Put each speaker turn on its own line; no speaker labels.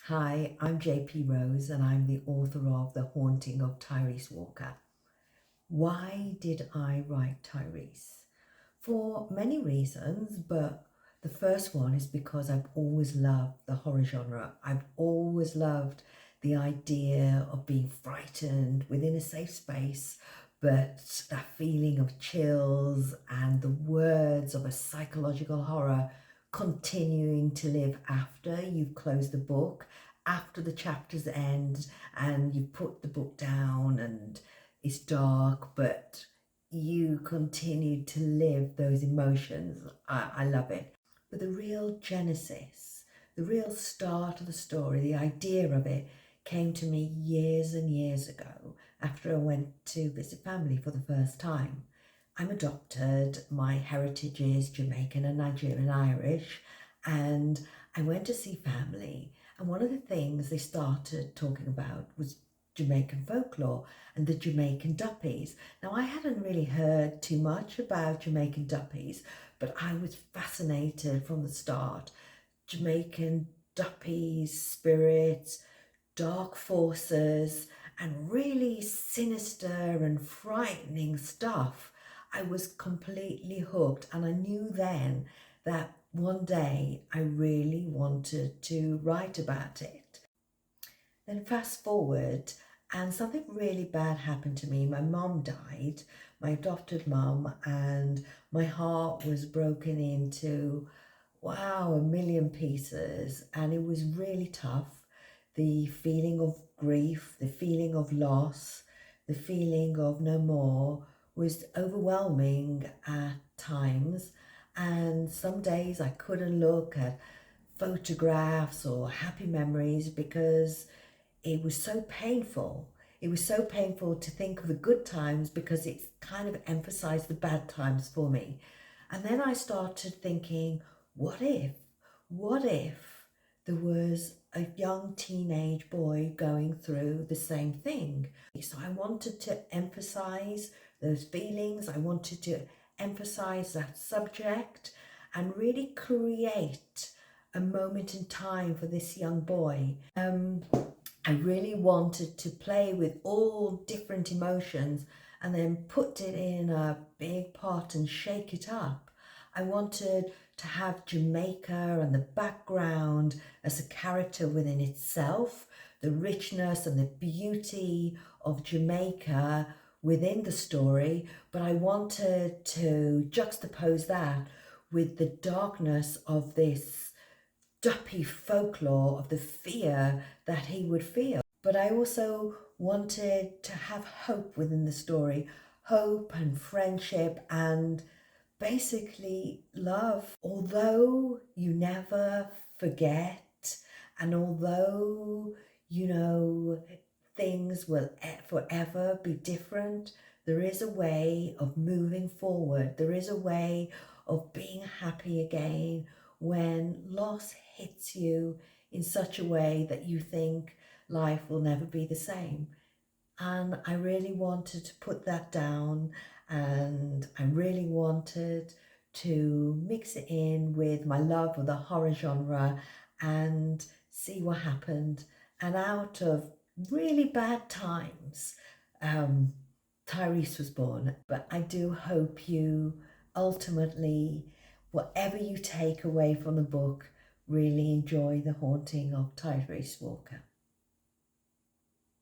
Hi, I'm JP Rose and I'm the author of The Haunting of Tyrese Walker. Why did I write Tyrese? For many reasons, but the first one is because I've always loved the horror genre. I've always loved the idea of being frightened within a safe space, but that feeling of chills and the words of a psychological horror continuing to live after you've closed the book, after the chapters end and you put the book down and it's dark, but you continue to live those emotions. I love it. But the real genesis, the real start of the story, the idea of it came to me years and years ago after I went to visit family for the first time. I'm adopted, my heritage is Jamaican and Nigerian Irish, and I went to see family. And one of the things they started talking about was Jamaican folklore and the Jamaican duppies. Now, I hadn't really heard too much about Jamaican duppies, but I was fascinated from the start. Jamaican duppies, spirits, dark forces, and really sinister and frightening stuff. I was completely hooked, and I knew then that one day I really wanted to write about it. Then fast forward, and something really bad happened to me. My mom died, my adopted mom, and my heart was broken into, wow, a million pieces. And it was really tough. The feeling of grief, the feeling of loss, the feeling of no more was overwhelming at times. And some days I couldn't look at photographs or happy memories because it was so painful. It was so painful to think of the good times because it kind of emphasized the bad times for me. And then I started thinking, what if there was a young teenage boy going through the same thing? So I wanted to emphasize those feelings. I wanted to emphasize that subject and really create a moment in time for this young boy. I really wanted to play with all different emotions and then put it in a big pot and shake it up. I wanted to have Jamaica and the background as a character within itself, the richness and the beauty of Jamaica within the story, but I wanted to juxtapose that with the darkness of this duppy folklore of the fear that he would feel. But I also wanted to have hope within the story, hope and friendship and basically love. Although you never forget, and although, things will forever be different, there is a way of moving forward. There is a way of being happy again when loss hits you in such a way that you think life will never be the same. And I really wanted to put that down, and I really wanted to mix it in with my love of the horror genre and see what happened. And out of really bad times, Tyrese was born. But I do hope you ultimately, whatever you take away from the book, really enjoy The Haunting of Tyrese Walker.